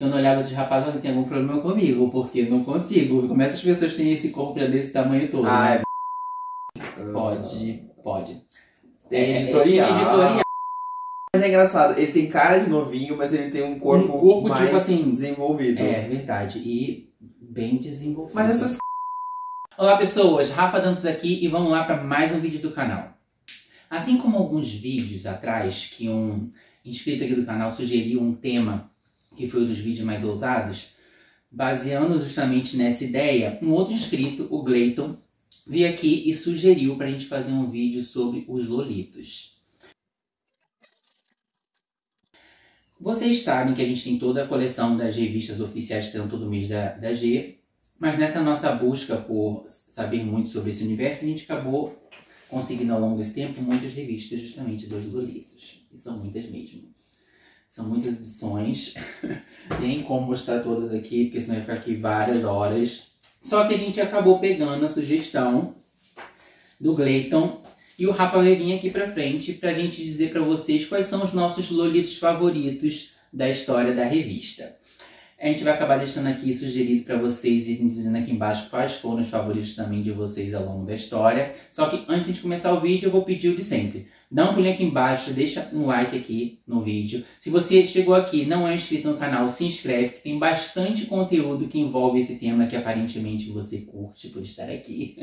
Eu não olhava esses rapazes e falava, tem algum problema comigo, porque não consigo. Como essas pessoas têm esse corpo já desse tamanho todo, né? Pode. Tem editorial. Mas é engraçado, ele tem cara de novinho, mas ele tem um corpo mais tipo assim, desenvolvido. É, verdade. E bem desenvolvido. Mas essas... Olá pessoas, Rafa Dantas aqui e vamos lá para mais um vídeo do canal. Assim como alguns vídeos atrás que um inscrito aqui do canal sugeriu um tema que foi um dos vídeos mais ousados, baseando justamente nessa ideia, um outro inscrito, o Gleiton, veio aqui e sugeriu para a gente fazer um vídeo sobre os lolitos. Vocês sabem que a gente tem toda a coleção das revistas oficiais que saem todo mês da G, mas nessa nossa busca por saber muito sobre esse universo, a gente acabou conseguindo ao longo desse tempo muitas revistas justamente dos lolitos. E são muitas mesmo. São muitas edições. Tem como mostrar todas aqui, porque senão vai ficar aqui várias horas. Só que a gente acabou pegando a sugestão do Gleiton e o Rafa vai vir aqui pra frente pra gente dizer pra vocês quais são os nossos lolitos favoritos da história da revista. A gente vai acabar deixando aqui sugerido para vocês e dizendo aqui embaixo quais foram os favoritos também de vocês ao longo da história. Só que antes de começar o vídeo eu vou pedir o de sempre. Dá um pulinho aqui embaixo, deixa um like aqui no vídeo. Se você chegou aqui e não é inscrito no canal, se inscreve, que tem bastante conteúdo que envolve esse tema que aparentemente você curte por estar aqui.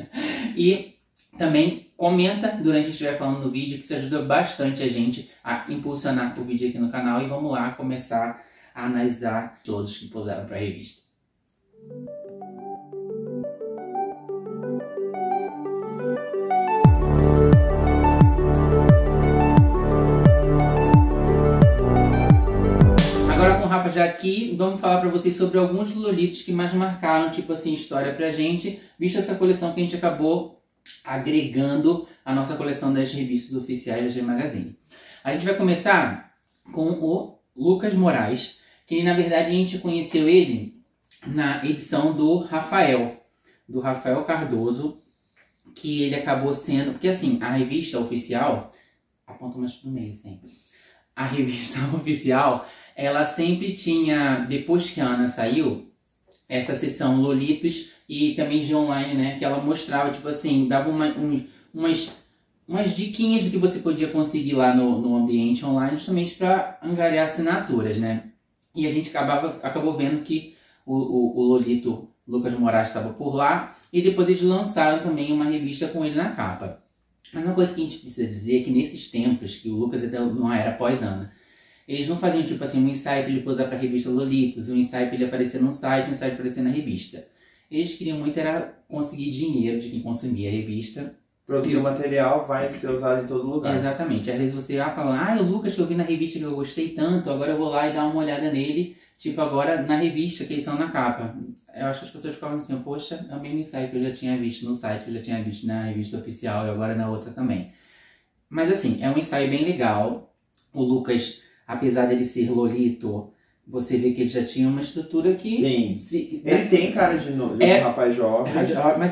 E também comenta durante que estiver falando no vídeo, que isso ajuda bastante a gente a impulsionar o vídeo aqui no canal. E vamos lá começar a analisar todos que posaram para a revista. Agora com o Rafa já aqui, vamos falar para vocês sobre alguns lolitos que mais marcaram, tipo assim, história pra gente, visto essa coleção que a gente acabou agregando a nossa coleção das revistas oficiais da G Magazine. A gente vai começar com o Lucas Moraes, que na verdade a gente conheceu ele na edição do Rafael Cardoso, que ele acabou sendo, porque assim, a revista oficial, aponta mais pro meio sempre, a revista oficial, ela sempre tinha, depois que a Ana saiu, essa seção Lolitos e também de online, né, que ela mostrava, tipo assim, dava umas diquinhas do que você podia conseguir lá no ambiente online, justamente para angariar assinaturas, né. E a gente acabou vendo que o Lolito Lucas Moraes estava por lá. E depois eles lançaram também uma revista com ele na capa. Mas uma coisa que a gente precisa dizer é que nesses tempos, que o Lucas ainda não era pós-Ana, eles não faziam tipo assim um ensaio para ele posar para a revista Lolitos, um ensaio para ele aparecer no site, um ensaio para aparecer na revista. Eles queriam muito era conseguir dinheiro de quem consumia a revista. Produzir o material vai ser usado em todo lugar. Exatamente. Às vezes você fala, o Lucas que eu vi na revista que eu gostei tanto, agora eu vou lá e dar uma olhada nele, tipo agora na revista que eles são na capa. Eu acho que as pessoas ficavam assim, poxa, é o mesmo ensaio que eu já tinha visto no site, que eu já tinha visto na revista oficial e agora na outra também. Mas assim, é um ensaio bem legal. O Lucas, apesar dele ser lolito, você vê que ele já tinha uma estrutura que... Sim, ele tem cara de um rapaz jovem. Mas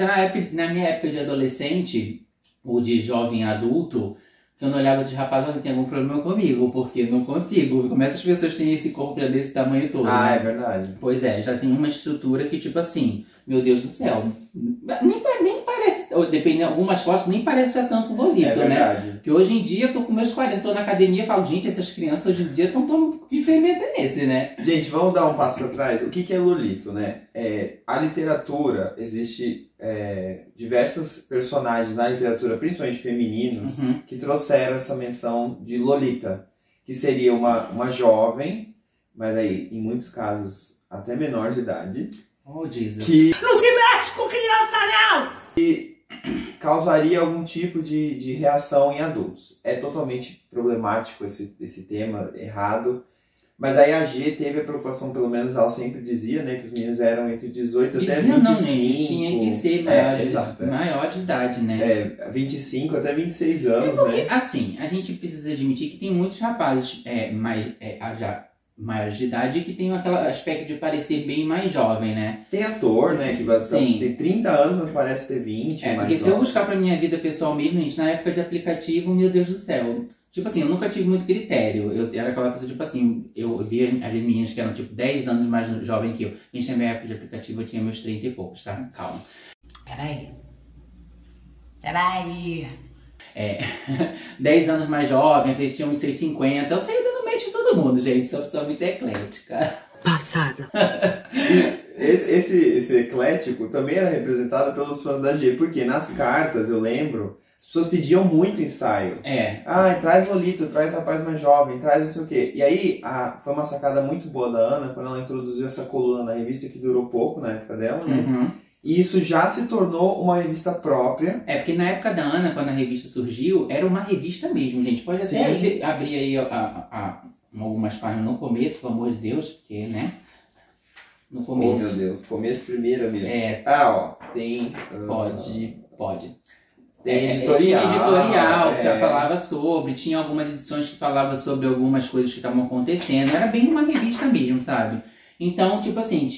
na minha época de adolescente, ou de jovem adulto, que eu não olhava esses rapazes e falava, tem algum problema comigo, porque não consigo. Como essas pessoas têm esse corpo já desse tamanho todo, né? É verdade. Pois é, já tem uma estrutura que tipo assim, meu Deus do céu, nem parece, ou depende de algumas fotos, nem parece já tanto lolito, né? Porque hoje em dia eu tô com meus 40, tô na academia e falo, gente, essas crianças hoje em dia estão tão... Que fermento é esse, né? Gente, vamos dar um passo para trás. O que é lolito, né? A literatura, existe diversos personagens na literatura, principalmente femininos, que trouxeram essa menção de lolita, que seria uma jovem, mas aí, em muitos casos, até menor de idade. Oh, Jesus. Não se mexe com criança, não! Que causaria algum tipo de reação em adultos. É totalmente problemático esse tema, errado. Mas aí a G teve a preocupação, pelo menos ela sempre dizia, né, que os meninos eram entre 18 até 25. Não, nem tinha que ser maior de idade, né? 25 até 26 anos, porque, né? assim, a gente precisa admitir que tem muitos rapazes já maiores de idade que tem aquele aspecto de parecer bem mais jovem, né? Tem ator, né, que tem 30 anos, mas parece ter 20. Porque se eu buscar pra minha vida pessoal mesmo, gente, na época de aplicativo, meu Deus do céu, Tipo assim, eu nunca tive muito critério. Eu era aquela pessoa, tipo assim, eu via as meninas que eram, tipo, 10 anos mais jovem que eu. Gente, na minha época de aplicativo, eu tinha meus 30 e poucos, tá? Calma. Peraí. 10 anos mais jovem, às vezes tinha uns seus 50. Eu saía dando match de todo mundo, gente. Sou muito eclética. Passada. Esse eclético também era representado pelos fãs da G, porque nas cartas, eu lembro, as pessoas pediam muito ensaio. Traz Lolito, traz rapaz mais jovem, traz não sei o quê. E aí, foi uma sacada muito boa da Ana, quando ela introduziu essa coluna na revista, que durou pouco na época dela, né? Uhum. E isso já se tornou uma revista própria. Porque na época da Ana, quando a revista surgiu, era uma revista mesmo, gente. Pode até abrir aí algumas páginas no começo, pelo amor de Deus, porque, né? No começo. Oh, meu Deus, começo primeira mesmo. Tem... Pode. Tem editorial. Tinha editorial que já falava sobre, tinha algumas edições que falavam sobre algumas coisas que estavam acontecendo. Era bem uma revista mesmo, sabe? Então, tipo assim,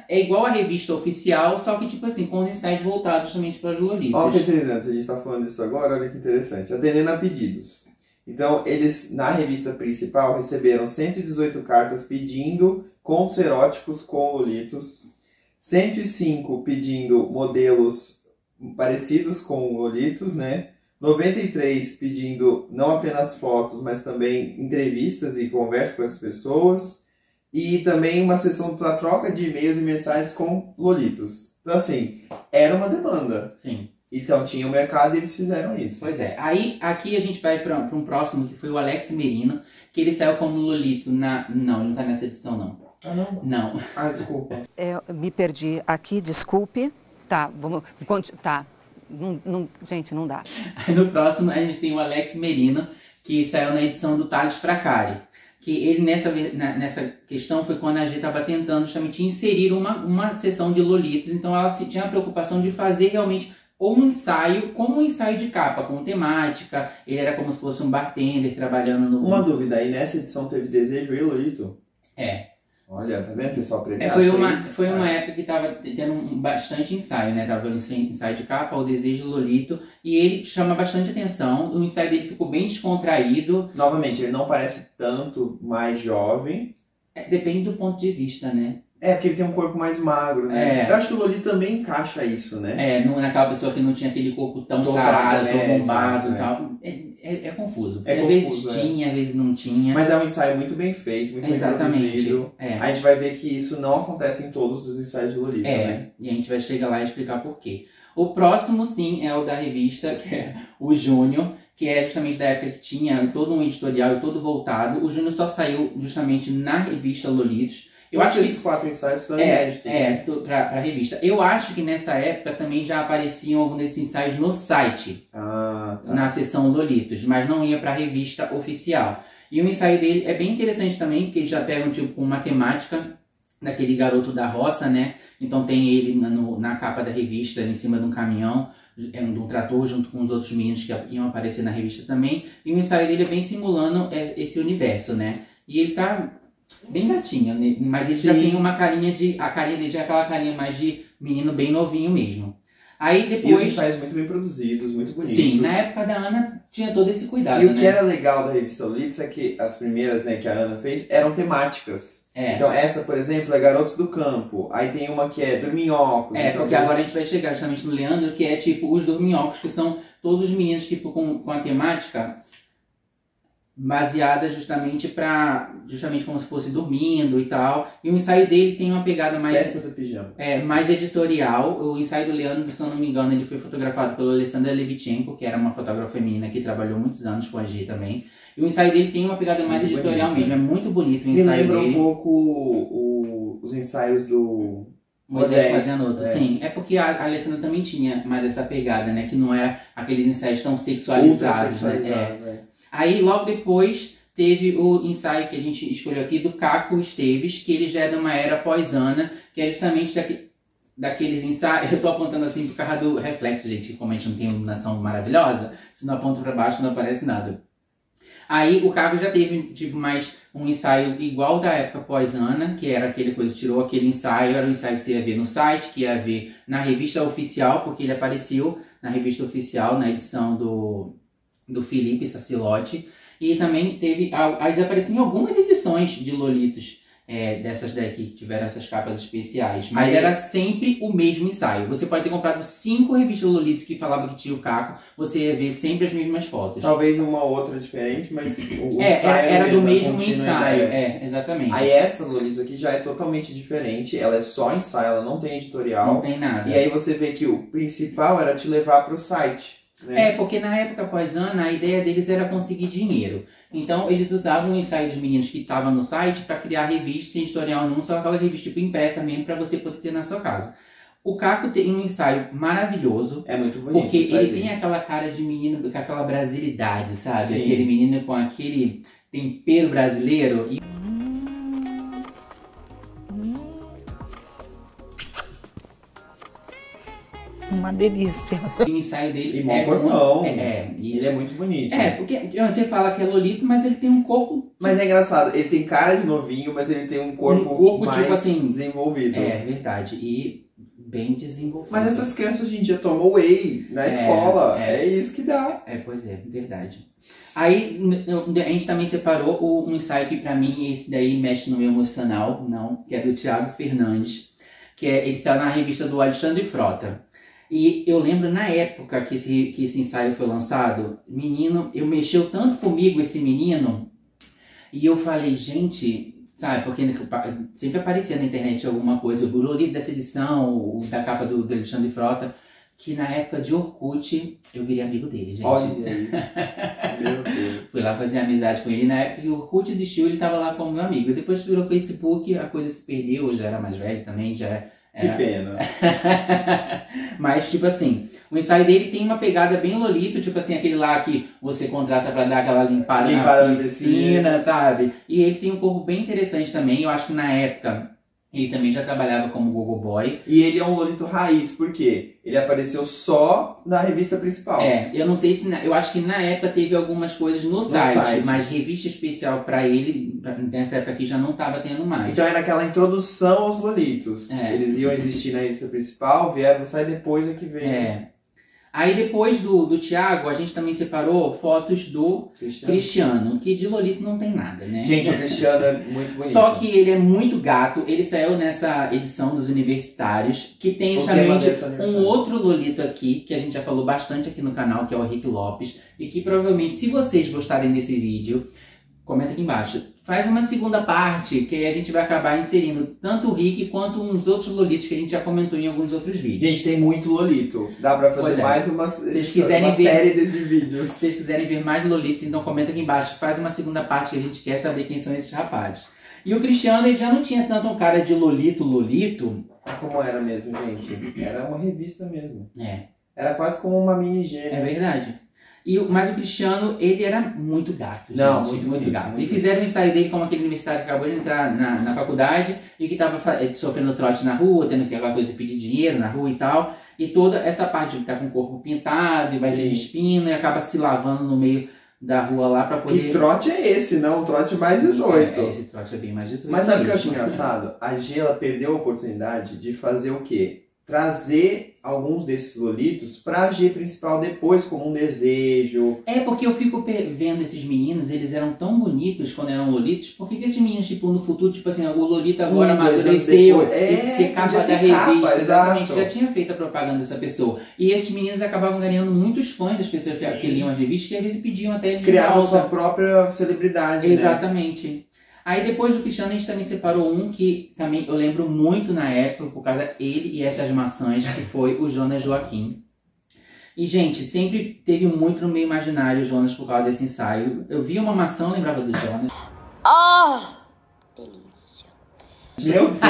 é igual a revista oficial, só que, tipo assim, com os ensaios voltados justamente para os lolitas. Olha que interessante, a gente tá falando disso agora, olha que interessante. Atendendo a pedidos. Então, eles, na revista principal, receberam 118 cartas pedindo contos eróticos com lolitos, 105 pedindo modelos parecidos com lolitos, né? 93 pedindo não apenas fotos, mas também entrevistas e conversas com essas pessoas. E também uma sessão para troca de e-mails e mensagens com lolitos. Então, assim, era uma demanda. Sim. Então, tinha o mercado e eles fizeram isso. Pois é. Aí, aqui a gente vai para um próximo, que foi o Alex Merino, que ele saiu como lolito na... Não, ele não tá nessa edição, não. Ah, não? Não. Ah, desculpa. Me perdi aqui, desculpe. Tá, vamos... Tá. Gente, não dá. Aí no próximo a gente tem o Alex Merino, que saiu na edição do Thales Fracari. Que ele nessa questão foi quando a G estava tentando justamente inserir uma sessão de lolitos. Então ela tinha a preocupação de fazer realmente um ensaio, como um ensaio de capa, com temática. Ele era como se fosse um bartender trabalhando no... Uma dúvida, aí nessa edição teve Desejo e Lolito? Olha, tá vendo, pessoal? Foi uma época que tava tendo bastante ensaio, né? Tava ensaio de capa, o Desejo Lolito, e ele chama bastante atenção. O ensaio dele ficou bem descontraído. Novamente, ele não parece tanto mais jovem. Depende do ponto de vista, né? Porque ele tem um corpo mais magro, né? Eu acho que o Lolito também encaixa isso, né? Naquela pessoa que não tinha aquele corpo tão sarado, tão bombado e tal. É confuso. Às vezes tinha, às vezes não tinha. Mas é um ensaio muito bem feito, muito bem produzido. A gente vai ver que isso não acontece em todos os ensaios de Lolita, né? E a gente vai chegar lá e explicar por quê. O próximo, sim, é o da revista, que é o Júnior, que é justamente da época que tinha todo um editorial e todo voltado. O Júnior só saiu justamente na revista Lolitos. Eu acho que esses 4 ensaios são inéditos. Pra revista. Eu acho que nessa época também já apareciam alguns desses ensaios no site. Na seção Lolitos, mas não ia pra revista oficial. E o ensaio dele é bem interessante também, porque eles já pegam tipo uma temática daquele garoto da roça, né? Então tem ele na capa da revista, em cima de um caminhão, de um trator, junto com os outros meninos que iam aparecer na revista também. E o ensaio dele é bem simulando esse universo, né? E ele tá bem gatinho, né? Mas ele já tem uma carinha a carinha dele já é aquela carinha mais de menino bem novinho mesmo. Aí depois... E os ensaios muito bem produzidos, muito bonitos. Sim, na época da Ana tinha todo esse cuidado, E o que era legal da revista Lolitos é que as primeiras, né, que a Ana fez, eram temáticas. Então essa, por exemplo, é Garotos do Campo. Aí tem uma que é Dorminhocos. Então, porque agora a gente vai chegar justamente no Leandro, que é tipo os Dorminhocos, que são todos os meninos tipo com a temática baseada justamente como se fosse dormindo e tal. E o ensaio dele tem uma pegada mais... Festa do pijama. Mais editorial. O ensaio do Leandro, se eu não me engano, ele foi fotografado pela Alessandra Levichenko, que era uma fotógrafa feminina que trabalhou muitos anos com a G também. E o ensaio dele tem uma pegada mais muito editorial bonito, mesmo. É muito bonito o ensaio dele. Me lembra um pouco os ensaios do... Moisés Fazendo sim. É porque a Alessandra também tinha mais essa pegada, né? Que não era aqueles ensaios tão sexualizados, né? Aí, logo depois, teve o ensaio que a gente escolheu aqui do Caco Esteves, que ele já é de uma era pós-Ana, que é justamente daqueles ensaios... Eu tô apontando assim por causa do reflexo, gente, como a gente não tem iluminação maravilhosa, se não aponta para baixo não aparece nada. Aí o Caco já teve tipo, mais um ensaio igual da época pós-Ana, que era aquele coisa, tirou aquele ensaio, era um ensaio que você ia ver no site, que ia ver na revista oficial, porque ele apareceu na revista oficial, na edição do Felipe Sacilotti. E também teve, eles apareciam em algumas edições de Lolitos, dessas daqui que tiveram essas capas especiais. Mas era sempre o mesmo ensaio. Você pode ter comprado 5 revistas Lolito que falavam que tinha o Caco, você ia ver sempre as mesmas fotos. Talvez uma outra diferente, mas o ensaio era do mesmo ensaio. Exatamente. Aí essa Lolitos aqui já é totalmente diferente, ela é só ensaio, ela não tem editorial. Não tem nada. E aí você vê que o principal era te levar para o site. Né? Porque na época pós-Ana, a ideia deles era conseguir dinheiro. Então, eles usavam o ensaio dos meninos que estavam no site para criar revistas sem editorial nenhum, só aquela revista tipo impressa mesmo para você poder ter na sua casa. O Caco tem um ensaio maravilhoso. É muito bonito. Porque ele tem aquela cara de menino, com aquela brasilidade, sabe? Sim. Aquele menino com aquele tempero brasileiro. Uma delícia. E o ensaio dele ele é muito bonito. Porque você fala que é Lolito, mas ele tem um corpo... Mas é engraçado, ele tem cara de novinho, mas ele tem um corpo mais tipo assim, desenvolvido. É verdade, e bem desenvolvido. Mas essas crianças hoje em dia tomam whey na escola, é isso que dá. Pois é, verdade. Aí a gente também separou um ensaio que pra mim, esse daí mexe no meu emocional, que é do Thiago Fernandes, que ele saiu na revista do Alexandre Frota. E eu lembro na época que esse ensaio foi lançado, menino, mexeu tanto comigo esse menino, e eu falei, gente, sabe, porque sempre aparecia na internet alguma coisa, o Lolito dessa edição, da capa do Alexandre Frota, que na época de Orkut, eu virei amigo dele, gente. Olha isso. Meu Deus. Fui lá fazer amizade com ele, na época que o Orkut existiu, ele tava lá como meu amigo. E depois que virou Facebook, a coisa se perdeu, eu já era mais velho também, Que pena. Mas, tipo assim, o ensaio dele tem uma pegada bem Lolito, tipo assim, aquele lá que você contrata pra dar aquela limpada na piscina, sabe? E ele tem um corpo bem interessante também. Eu acho que na época ele também já trabalhava como gogo boy. E ele é um Lolito raiz, por quê? Ele apareceu só na revista principal. Eu não sei se... eu acho que na época teve algumas coisas no site, mas revista especial pra ele, nessa época aqui, já não tava tendo mais. Então era aquela introdução aos Lolitos. Eles iam existir na revista principal, vieram sair depois é que veio. Aí depois do Thiago, a gente também separou fotos do Cristiano, que de Lolito não tem nada, né? Gente, o Cristiano é muito bonito. Só que ele é muito gato, ele saiu nessa edição dos universitários, que tem justamente um outro Lolito aqui, que a gente já falou bastante aqui no canal, que é o Rick Lopes, e que provavelmente, se vocês gostarem desse vídeo, comenta aqui embaixo. Faz uma segunda parte, que aí a gente vai acabar inserindo tanto o Rick quanto uns outros Lolitos que a gente já comentou em alguns outros vídeos. Gente, tem muito Lolito. Dá pra fazer mais uma série desses vídeos. Se vocês quiserem ver mais Lolitos, então comenta aqui embaixo. Faz uma segunda parte que a gente quer saber quem são esses rapazes. E o Cristiano, ele já não tinha tanto um cara de Lolito. Como era mesmo, gente? Era uma revista mesmo. É. Era quase como uma mini gêmea. É verdade. Mas o Cristiano, ele era muito gato. Gente, não, muito gato. E fizeram o ensaio dele como aquele universitário que acabou de entrar na faculdade e que estava sofrendo trote na rua, tendo aquela coisa de pedir dinheiro na rua e tal. E toda essa parte de estar com o corpo pintado e vai ser de espino e acaba se lavando no meio da rua lá pra poder... Que trote é esse, não? Um trote mais 18. Esse trote é bem mais 18. Mas sabe o que eu acho engraçado? A G, ela perdeu a oportunidade de fazer o quê? Trazer alguns desses Lolitos pra G principal depois como um desejo. Porque eu fico vendo esses meninos, eles eram tão bonitos quando eram Lolitos, por que esses meninos, tipo, no futuro, tipo assim, o Lolito agora amadureceu, ser capa da revista, exatamente, já tinha feito a propaganda dessa pessoa. E esses meninos acabavam ganhando muitos fãs das pessoas que liam as revistas, que às vezes pediam até de criavam sua própria celebridade, exatamente. Né? Aí depois do Cristiano a gente também separou um que também eu lembro muito na época, por causa ele e essas maçãs, que foi o Jonas Joaquim. E, gente, sempre teve muito no meio imaginário o Jonas por causa desse ensaio. Eu via uma maçã, eu lembrava do Jonas. Delícia. Meu Deus,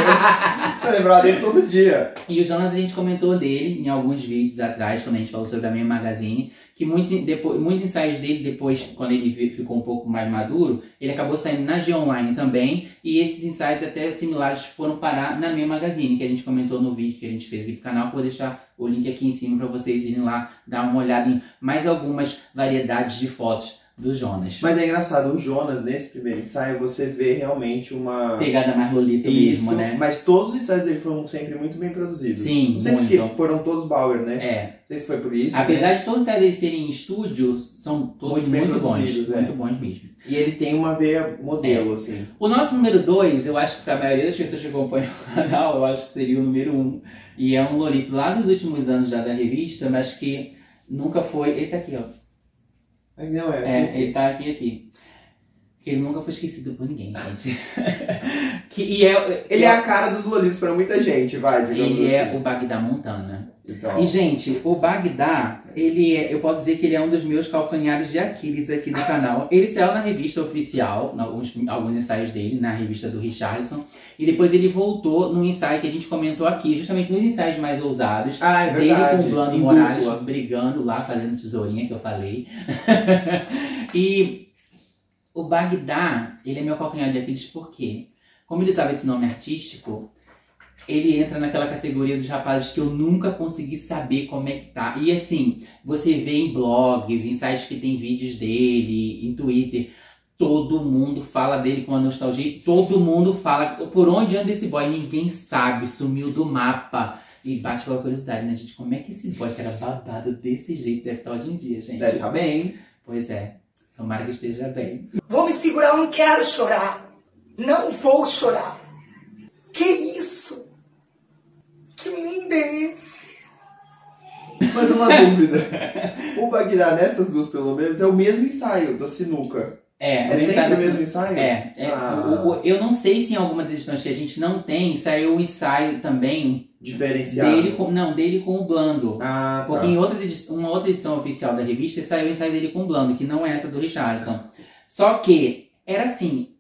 eu lembrava dele todo dia. E o Jonas, a gente comentou dele em alguns vídeos atrás, quando a gente falou sobre a Meio Magazine, que muitos ensaios dele, depois, quando ele ficou um pouco mais maduro, ele acabou saindo na G-Online também, e esses ensaios até similares foram parar na Meio Magazine, que a gente comentou no vídeo que a gente fez aqui pro canal. Vou deixar o link aqui em cima para vocês irem lá dar uma olhada em mais algumas variedades de fotos do Jonas. Mas é engraçado, o Jonas, nesse primeiro ensaio, você vê realmente uma... Pegada mais lolita mesmo, né? Mas todos os ensaios dele foram sempre muito bem produzidos. Sim, não sei se foram todos Bauer, né? É. Não sei se foi por isso. Apesar de todos os ensaios serem em estúdio, são todos muito bons. Muito bons mesmo. E ele tem uma veia modelo, assim. O nosso número 2, eu acho que pra maioria das pessoas que acompanham o canal, eu acho que seria o número 1. E é um lolito lá dos últimos anos já da revista, mas que nunca foi... Ele tá aqui, ó. Não, ele tá aqui. Ele nunca foi esquecido por ninguém, gente. Ele é a cara dos lolitos pra muita gente, vai, digamos Ele assim. é o Bagdá Montana. Então. E, gente, o Bagdá, eu posso dizer que ele é um dos meus calcanhares de Aquiles aqui no canal. Ele saiu na revista oficial, alguns ensaios dele, na revista do Richarlison. E depois ele voltou num ensaio que a gente comentou aqui, justamente nos ensaios mais ousados. É verdade. Dele com o Blando Morales, brigando lá, fazendo tesourinha, que eu falei. E o Bagdá, ele é meu calcanhar de Aquiles por quê? Como ele usava esse nome artístico, ele entra naquela categoria dos rapazes que eu nunca consegui saber como é que tá. E assim, você vê em blogs, em sites que tem vídeos dele, em Twitter, todo mundo fala dele com uma nostalgia e todo mundo fala por onde anda esse boy. Ninguém sabe, sumiu do mapa. E bate com a curiosidade, né, gente? Como é que esse boy que era babado desse jeito deve estar hoje em dia, gente? Deve estar bem. Pois é. Tomara que esteja bem. Vou me segurar, eu não quero chorar. Não vou chorar. Que isso? Que mundo é esse? Mas uma dúvida. O Bagdá, nessas duas pelo menos, é o mesmo ensaio da sinuca. É sempre o mesmo ensaio? Eu não sei se em algumas edições que a gente não tem, saiu o ensaio também diferenciado. Dele com o Blando. Tá. Porque em uma outra edição oficial da revista saiu o ensaio dele com o Blando, que não é essa do Richardson. Só que era assim,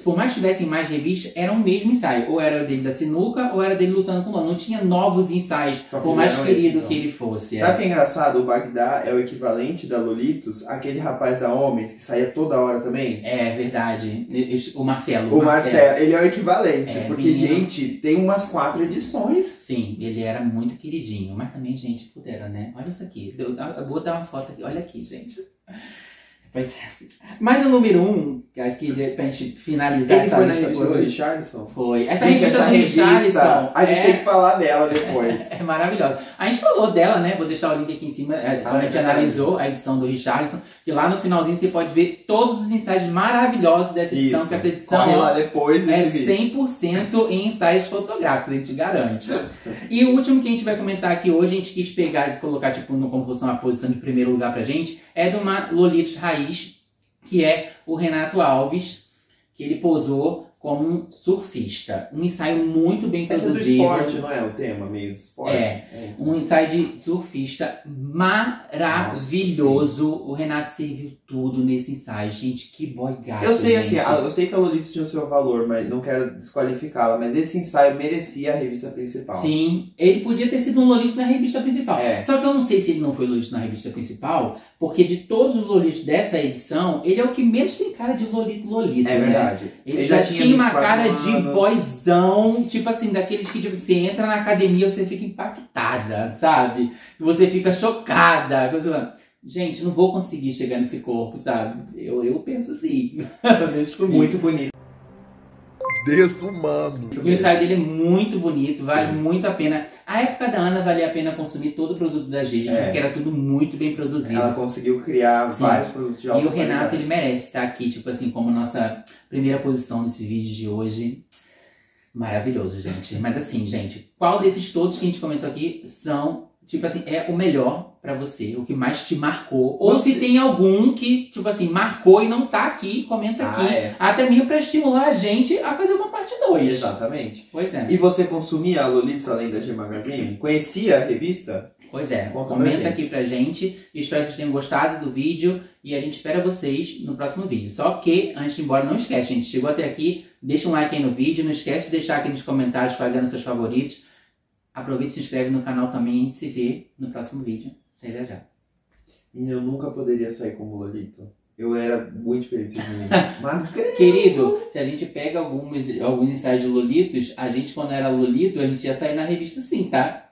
por mais que tivessem mais revistas, era o mesmo ensaio. Ou era dele da sinuca, ou era dele lutando com o Blando. Não tinha novos ensaios, por mais querido que ele fosse. Sabe o que é engraçado? O Bagdá é o equivalente da Lolitos, aquele rapaz da Homens, que saía toda hora também. É verdade. O Marcelo. O Marcelo, ele é o equivalente. Porque, menino. Gente, tem umas 4 edições. Sim, ele era muito queridinho. Mas também, gente, pudera, né? Olha isso aqui. Eu vou dar uma foto aqui. Olha aqui, gente. Pois é. Mas o número 1, que acho que pra gente finalizar ele essa foi lista na revista por do hoje. Richardson? Foi. Essa Gente, revista do Richardson. A gente tem que falar dela depois. É maravilhosa. A gente falou dela, né? Vou deixar o link aqui em cima. Quando a gente analisou a edição do Richardson. Que lá no finalzinho você pode ver todos os ensaios maravilhosos dessa edição. Isso. Que essa edição Corre lá depois desse vídeo. 100% em ensaios fotográficos, a gente garante. E o último que a gente vai comentar aqui hoje, a gente quis pegar e colocar tipo, como fosse uma posição de primeiro lugar pra gente, é de uma Lolitos raiz, que é o Renato Alves, que ele posou como um surfista. Um ensaio muito bem produzido. Esse é do esporte, não é? O tema meio do esporte? Um ensaio de surfista maravilhoso. Nossa, o Renato serviu tudo nesse ensaio. Gente, que boy gato. Eu sei, gente. assim, eu sei que a Lolitos tinha o seu valor, mas não quero desqualificá-la, mas esse ensaio merecia a revista principal. Sim, ele podia ter sido um Lolito na revista principal. É. Só que eu não sei se ele não foi Lolito na revista principal, porque de todos os Lolitos dessa edição, ele é o que menos tem cara de Lolito, É verdade. Né? Ele já tinha uma cara de boyzão, tipo assim, daqueles que tipo, você entra na academia e você fica impactada, sabe? E você fica chocada. Gente, não vou conseguir chegar nesse corpo, sabe? Eu penso assim. Muito bonito. Desumano. O ensaio dele é muito bonito, vale muito a pena. A época da Ana valia a pena consumir todo o produto da G, gente, porque era tudo muito bem produzido. Ela conseguiu criar vários produtos de alta qualidade. E o Renato, qualidade. ele merece estar aqui, tipo assim, como nossa primeira posição nesse vídeo de hoje. Maravilhoso, gente. Mas assim, gente, qual desses todos que a gente comentou aqui são, tipo assim, é o melhor pra você, o que mais te marcou? Ou se tem algum que, tipo assim, marcou e não tá aqui, comenta aqui. Até mesmo pra estimular a gente a fazer uma parte 2. Exatamente. Pois é. E você consumia a Lolitos além da G Magazine? Conhecia a revista? Pois é, comenta aqui pra gente. Espero que vocês tenham gostado do vídeo e a gente espera vocês no próximo vídeo. Só que, antes de ir embora, não esquece, gente, chegou até aqui, deixa um like aí no vídeo, não esquece de deixar aqui nos comentários fazendo seus favoritos. Aproveita e se inscreve no canal também e a gente se vê no próximo vídeo. Até já. Eu nunca poderia sair como Lolito. Eu era muito feliz nesse menino. Querido, se a gente pega alguns ensaios de Lolitos, a gente quando era Lolito, a gente ia sair na revista sim, tá?